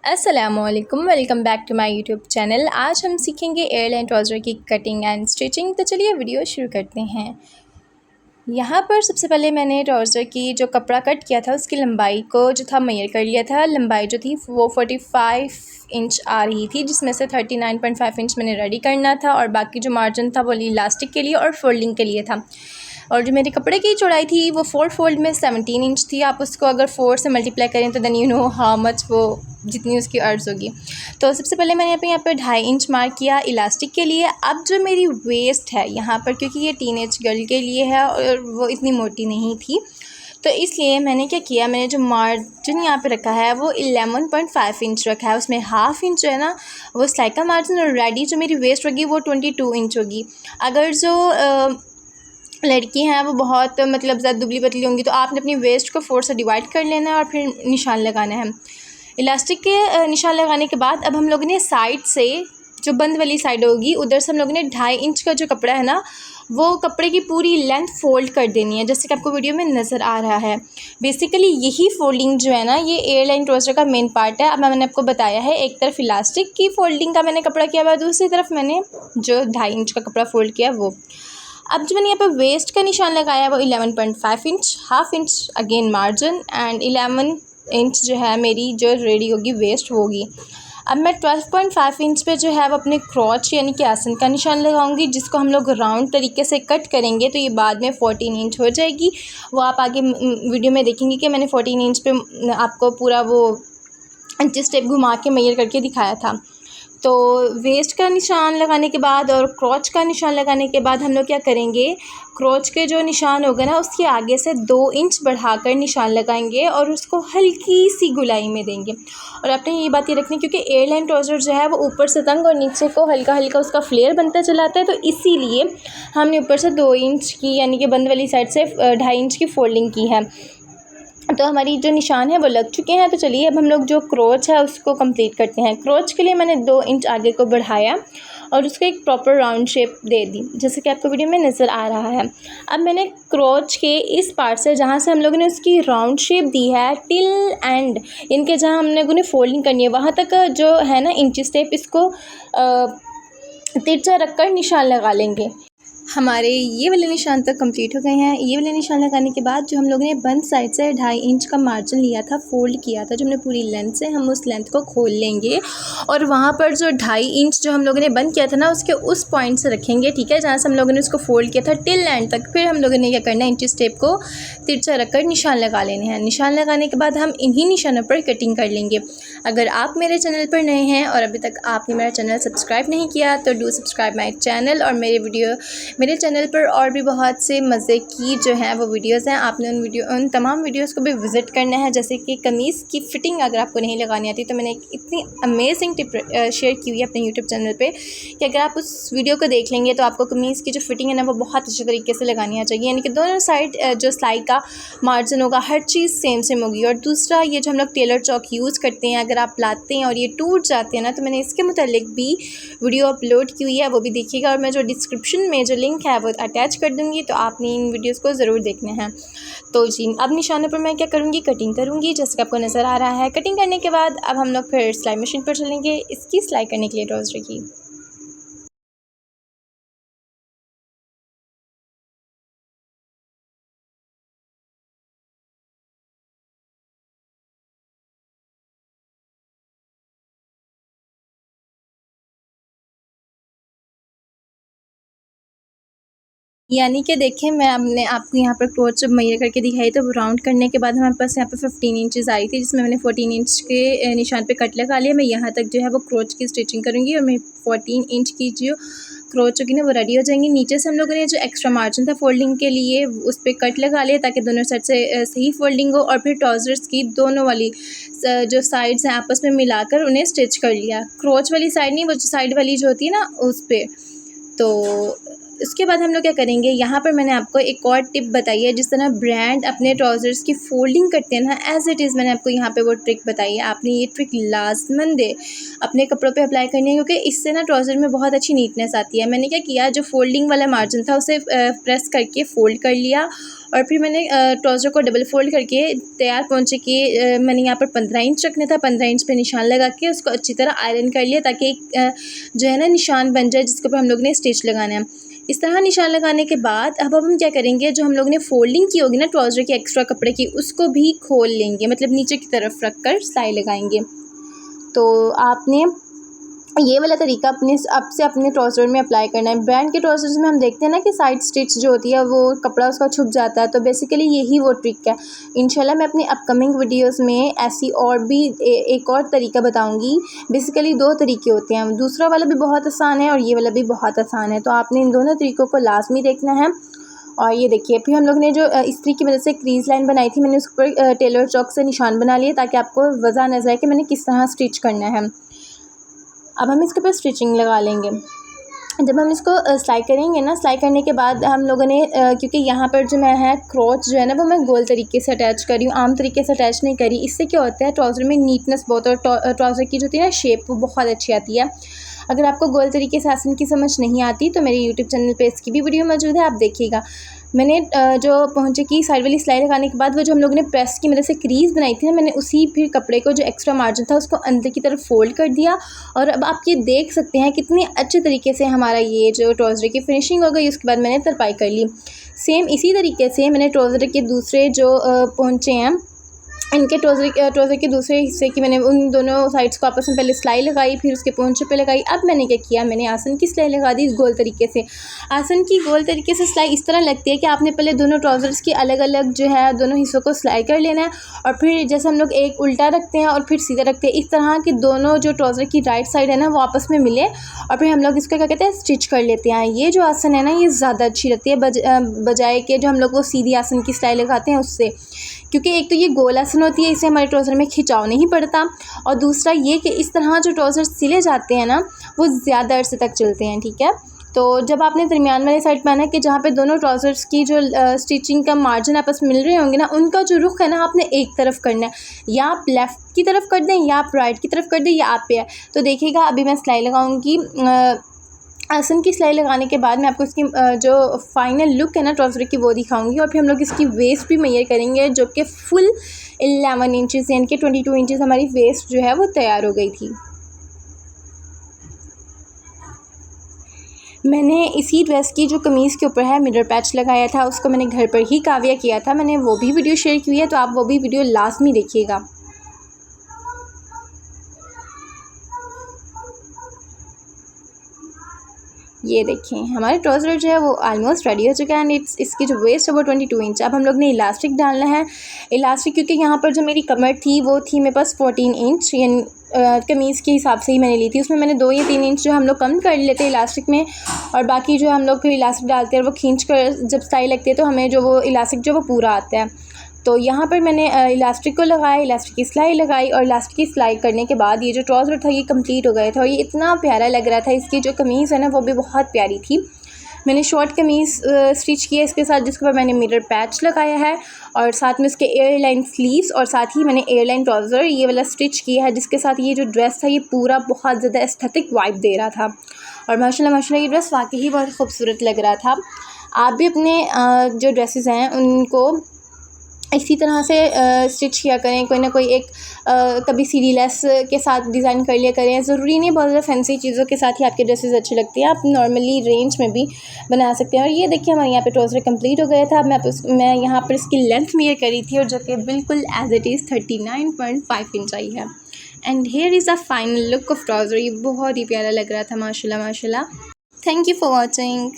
अस्सलामुअलैकुम, welcome back to my YouTube channel. आज हम सीखेंगे एयरलाइन ट्राउज़र की कटिंग एंड स्टिचिंग। तो चलिए वीडियो शुरू करते हैं। यहाँ पर सबसे पहले मैंने ट्राउज़र की जो कपड़ा कट किया था उसकी लंबाई को जो था मेजर कर लिया था। लंबाई जो थी वो 45 इंच आ रही थी, जिसमें से 39.5 इंच मैंने रेडी करना था और बाकी जो मार्जिन था वो इलास्टिक के लिए और फोल्डिंग के लिए था। और जो मेरे कपड़े की चौड़ाई थी वो 4 फोल्ड में 17 इंच थी। आप उसको अगर 4 से मल्टीप्लाई करें तो then you know how much वो जितनी उसकी अर्ज होगी। तो सबसे पहले मैंने यहाँ पे 2.5 इंच मार्क किया इलास्टिक के लिए। अब जो मेरी वेस्ट है यहाँ पर, क्योंकि ये टीनेज गर्ल के लिए है और वो इतनी मोटी नहीं थी, तो इसलिए मैंने क्या किया, मैंने जो मार्जिन यहाँ पे रखा है वो 11.5 इंच रखा है। उसमें हाफ इंच जो है ना वो सिलाई का मार्जिन, और रेडी जो मेरी वेस्ट होगी वो 22 इंच होगी। अगर जो लड़की हैं वो बहुत मतलब ज़्यादा दुबली पतली होंगी तो आपने अपनी वेस्ट को 4 से डिवाइड कर लेना है और फिर निशान लगाना है। इलास्टिक के निशान लगाने के बाद अब हम लोगों ने साइड से जो बंद वाली साइड होगी उधर से हम लोगों ने 2.5 इंच का जो कपड़ा है ना वो कपड़े की पूरी लेंथ फ़ोल्ड कर देनी है, जैसे कि आपको वीडियो में नज़र आ रहा है। बेसिकली यही फोल्डिंग जो है ना ये एयरलाइन ट्राउज़र का मेन पार्ट है। अब मैंने आपको बताया है, एक तरफ इलास्टिक की फोल्डिंग का मैंने कपड़ा किया हुआ, दूसरी तरफ मैंने जो 2.5 इंच का कपड़ा फोल्ड किया वो। अब जो मैंने यहाँ पर वेस्ट का निशान लगाया वो 11.5 inch, half inch again margin and 11 inch जो है मेरी जो रेडी होगी वेस्ट होगी। अब मैं 12.5 इंच पे जो है वो अपने क्रॉच यानी कि आसन का निशान लगाऊंगी, जिसको हम लोग राउंड तरीके से कट करेंगे तो ये बाद में 14 इंच हो जाएगी। वो आप आगे वीडियो में देखेंगे कि मैंने 14 इंच पे आपको पूरा वो जिस टेप घुमा के मेजर करके दिखाया था। तो वेस्ट का निशान लगाने के बाद और क्रॉच का निशान लगाने के बाद हम लोग क्या करेंगे, क्रॉच के जो निशान होगा ना उसके आगे से 2 इंच बढ़ाकर निशान लगाएंगे और उसको हल्की सी गुलाई में देंगे। और आपने ये बात ये रखनी, क्योंकि एयरलाइन ट्राउज़र जो है वो ऊपर से तंग और नीचे को हल्का हल्का उसका फ्लेयर बनता चला आता है, तो इसीलिए हमने ऊपर से 2 इंच की यानी कि बंद वाली साइड से 2.5 इंच की फोल्डिंग की है। तो हमारी जो निशान है वो लग चुके हैं। तो चलिए अब हम लोग जो क्रोच है उसको कंप्लीट करते हैं। क्रोच के लिए मैंने 2 इंच आगे को बढ़ाया और उसको एक प्रॉपर राउंड शेप दे दी, जैसे कि आपको वीडियो में नज़र आ रहा है। अब मैंने क्रोच के इस पार्ट से जहाँ से हम लोगों ने उसकी राउंड शेप दी है टिल एंड इनके जहाँ हम लोगों ने फोल्डिंग करनी है वहाँ तक जो है ना इंची टेप इसको तिरछा रखकर निशान लगा लेंगे। हमारे ये वाले निशान तक कंप्लीट हो गए हैं। ये वाले निशान लगाने के बाद जो हम लोगों ने बंद साइड से 2.5 इंच का मार्जिन लिया था, फोल्ड किया था, जो हमने पूरी लेंथ से हम उस लेंथ को खोल लेंगे और वहाँ पर जो 2.5 इंच जो हम लोगों ने बंद किया था ना उसके उस पॉइंट से रखेंगे, ठीक है, जहाँ से हम लोगों ने उसको फोल्ड किया था टिल एंड तक। फिर हम लोगों ने क्या करना है, इंची टेप को तिरछा रखकर निशान लगा लेने हैं। निशान लगाने के बाद हम इन्हीं निशानों पर कटिंग कर लेंगे। अगर आप मेरे चैनल पर नए हैं और अभी तक आपने मेरा चैनल सब्सक्राइब नहीं किया तो डू सब्सक्राइब माई चैनल। और मेरे चैनल पर और भी बहुत से मज़े की जो है वो वीडियोस हैं, आपने उन तमाम वीडियोस को भी विज़िट करना है। जैसे कि कमीज़ की फ़िटिंग अगर आपको नहीं लगानी आती तो मैंने एक इतनी अमेजिंग टिप शेयर की हुई है अपने यूट्यूब चैनल पे कि अगर आप उस वीडियो को देख लेंगे तो आपको कमीज़ की जो फ़िटिंग है ना वो बहुत अच्छे तरीके से लगानी आ चाहिए, यानी कि दोनों साइड जो सिलाई का मार्जिन होगा हर चीज़ सेम सेम होगी। और दूसरा, ये जो हम लोग टेलर चौक यूज़ करते हैं, अगर आप लाते हैं और ये टूट जाते हैं ना, तो मैंने इसके मुतालिक भी वीडियो अपलोड की हुई है, वो भी देखिएगा। और मैं जो डिस्क्रिप्शन में जो लिंक है वो अटैच कर दूँगी, तो आपने इन वीडियोस को ज़रूर देखने हैं। तो जी अब निशानों पर मैं क्या करूँगी, कटिंग करूँगी, जैसे कि आपको नज़र आ रहा है। कटिंग करने के बाद अब हम लोग फिर सिलाई मशीन पर चलेंगे इसकी सिलाई करने के लिए ट्राउज़र की। यानी कि देखिए मैं हमने आपको यहाँ पर क्रोच जब मेजर करके दिखाई तो राउंड करने के बाद हमारे पास यहाँ पे 15 इंचेस आई थी, जिसमें मैंने 14 इंच के निशान पे कट लगा लिया। मैं यहाँ तक जो है वो क्रोच की स्टिचिंग करूँगी और मैं 14 इंच की जो क्रोच होगी ना वो रेडी हो जाएंगी। नीचे से हम लोगों ने जो एक्स्ट्रा मार्जिन था फोल्डिंग के लिए उस पर कट लगा लिया ताकि दोनों साइड से सही फोल्डिंग हो। और फिर ट्राउज़र्स की दोनों वाली जो साइड्स हैं आपस में मिलाकर उन्हें स्टिच कर लिया। क्रोच वाली साइड नहीं, वो जो साइड वाली जो होती है ना उस पर। तो उसके बाद हम लोग क्या करेंगे, यहाँ पर मैंने आपको एक और टिप बताई है, जिस तरह ब्रांड अपने ट्राउज़र्स की फोल्डिंग करते हैं ना एज़ इट इज़, मैंने आपको यहाँ पे वो ट्रिक बताई है। आपने ये ट्रिक लाज़मन दे अपने कपड़ों पे अप्लाई करनी है, क्योंकि इससे ना ट्राउज़र में बहुत अच्छी नीटनेस आती है। मैंने क्या किया, जो फोल्डिंग वाला मार्जिन था उसे प्रेस करके फ़ोल्ड कर लिया और फिर मैंने ट्राउज़र को डबल फोल्ड करके तैयार पहुँचे कि मैंने यहाँ पर 15 इंच रखना था। 15 इंच पे निशान लगा के उसको अच्छी तरह आयरन कर लिया ताकि एक जो है ना निशान बन जाए जिसके ऊपर हम लोग ने स्टिच लगाना है। इस तरह निशान लगाने के बाद अब हम क्या करेंगे, जो हम लोग ने फोल्डिंग की होगी ना ट्राउज़र के एक्स्ट्रा कपड़े की, उसको भी खोल लेंगे, मतलब नीचे की तरफ रख कर सिलाई लगाएंगे। तो आपने ये वाला तरीका अपने ट्राउज़र में अप्लाई करना है। ब्रांड के ट्राउज़र्स में हम देखते हैं ना कि साइड स्टिच जो होती है वो कपड़ा उसका छुप जाता है, तो बेसिकली यही वो ट्रिक है। इंशाल्लाह मैं अपनी अपकमिंग वीडियोस में ऐसी और भी एक और तरीका बताऊंगी। बेसिकली 2 तरीके होते हैं, दूसरा वाला भी बहुत आसान है और ये वाला भी बहुत आसान है, तो आपने इन दोनों तरीक़ों को लाजमी देखना है। और ये देखिए, फिर हम लोग ने जो इस्त्री की मदद से क्रीज़ लाइन बनाई थी, मैंने उस पर टेलर चॉक से निशान बना लिए ताकि आपको वज़ा नज़र आए कि मैंने किस तरह स्टिच करना है। अब हम इसके ऊपर स्टिचिंग लगा लेंगे। जब हम इसको सिलाई करेंगे ना, सिलाई करने के बाद हम लोगों ने क्योंकि यहाँ पर जो मैं है क्रोच जो है ना वो मैं गोल तरीके से अटैच करी हूँ, आम तरीके से अटैच नहीं करी। इससे क्या होता है, ट्राउज़र में नीटनेस बहुत, और ट्राउज़र की जो होती है ना शेप, वो बहुत अच्छी आती है। अगर आपको गोल तरीके से आसन की समझ नहीं आती तो मेरे यूट्यूब चैनल पे इसकी भी वीडियो मौजूद है, आप देखिएगा। मैंने जो पहुँचे की साइड वाली सिलाई लगाने के बाद वो जो हम लोगों ने प्रेस की मदद से क्रीज़ बनाई थी ना, मैंने उसी फिर कपड़े को जो एक्स्ट्रा मार्जिन था उसको अंदर की तरफ फोल्ड कर दिया। और अब आप ये देख सकते हैं कितने अच्छे तरीके से हमारा ये जो ट्राउज़र की फिनिशिंग हो गई। उसके बाद मैंने तरपाई कर ली। सेम इसी तरीके से मैंने ट्राउज़र के दूसरे जो पहुँचे हैं, इनके ट्राउज़र के दूसरे हिस्से की मैंने उन दोनों साइड्स को आपस में पहले सिलाई लगाई, फिर उसके पोंछे पे लगाई। अब मैंने क्या किया, मैंने आसन की सिलाई लगा दी गोल तरीके से। आसन की गोल तरीके से सिलाई इस तरह लगती है कि आपने पहले दोनों ट्राउज़र्स की अलग अलग जो है दोनों हिस्सों को सिलाई कर लेना है, और फिर जैसे हम लोग एक उल्टा रखते हैं और फिर सीधा रखते हैं, इस तरह के दोनों जो ट्राउज़र की राइट साइड है ना वो आपस में मिले, और फिर हम लोग इसको क्या कहते हैं, स्टिच कर लेते हैं। ये जो आसन है ना ये ज़्यादा अच्छी रहती है बजाय के जो हम लोग वो सीधी आसन की सिलाई लगाते हैं उससे, क्योंकि एक तो ये गोल आसन होती है, इससे हमारे ट्राउज़र में खिंचाव नहीं पड़ता, और दूसरा ये कि इस तरह जो ट्राउज़र सिले जाते हैं ना वो ज़्यादा अरसे तक चलते हैं। ठीक है, तो जब आपने दरमियान वाली साइड पहना कि जहाँ पे दोनों ट्राउज़र्स की जो स्टिचिंग का मार्जिन आपस में मिल रहे होंगे ना, उनका जो रुख है ना आपने एक तरफ करना है, या आप लेफ़्ट की तरफ कर दें या आप राइट की तरफ कर दें, या आप पे है। तो देखिएगा अभी मैं सिलाई लगाऊंगी। आसन की सिलाई लगाने के बाद मैं आपको इसकी जो फाइनल लुक है ना ट्राउज़र की वो दिखाऊंगी, और फिर हम लोग इसकी वेस्ट भी मेजर करेंगे, जो कि फुल 11 इंचज़ यानी कि 22 इंचज़ हमारी वेस्ट जो है वो तैयार हो गई थी। मैंने इसी ड्रेस की जो कमीज़ के ऊपर है मिरर पैच लगाया था, उसको मैंने घर पर ही काविया किया था, मैंने वो भी वीडियो शेयर की है, तो आप वो भी वीडियो लाजमी देखिएगा। ये देखें हमारे ट्राउज़र जो है वो ऑलमोस्ट रेडी हो चुका है, एंड इसकी जो वेस्ट है वो 22 इंच। अब हम लोग ने इलास्टिक डालना है। इलास्टिक क्योंकि यहाँ पर जो मेरी कमर थी वो थी मेरे पास 14 इंच, यानी कमीज़ के हिसाब से ही मैंने ली थी। उसमें मैंने 2 या 3 इंच जो हम लोग कम कर लेते हैं इलास्टिक में, और बाकी जो हम लोग फिर इलास्टिक डालते हैं और वो खींच कर जब सिलाई लगती है तो हमें जो वो इलास्टिक जो वो पूरा आता है। तो यहाँ पर मैंने इलास्टिक को लगाया, इलास्टिक की सिलाई लगाई, और इलास्टिक की सिलाई करने के बाद ये जो ट्राउज़र था ये कंप्लीट हो गया था, और ये इतना प्यारा लग रहा था। इसकी जो कमीज़ है ना वो भी बहुत प्यारी थी। मैंने शॉर्ट कमीज़ स्टिच की है इसके साथ, जिसके ऊपर मैंने मिरर पैच लगाया है, और साथ में उसके एयरलाइन स्लीव्स, और साथ ही मैंने एयरलाइन ट्राउज़र ये वाला स्टिच किया है, जिसके साथ ये जो ड्रेस था ये पूरा बहुत ज़्यादा एस्थेटिक वाइब दे रहा था। और माशाल्लाह ये ड्रेस वाकई ही बहुत खूबसूरत लग रहा था। आप भी अपने जो ड्रेसेस हैं उनको इसी तरह से स्टिच किया करें, कोई ना कोई एक कभी सीढ़ी लेस के साथ डिज़ाइन कर लिया करें। ज़रूरी नहीं बहुत ज़्यादा फैंसी चीज़ों के साथ ही आपके ड्रेसेस अच्छी लगती हैं, आप नॉर्मली रेंज में भी बना सकते हैं। और ये देखिए हमारे यहाँ पे ट्राउज़र कंप्लीट हो गया था। अब मैं यहाँ पर इसकी लेंथ मेजर करी थी, और जो कि बिल्कुल एज इट इज़ 39.5 इंच आई है। And here is the final look of trouser. ये बहुत ही प्यारा लग रहा था माशाल्लाह माशाल्लाह। Thank you for watching.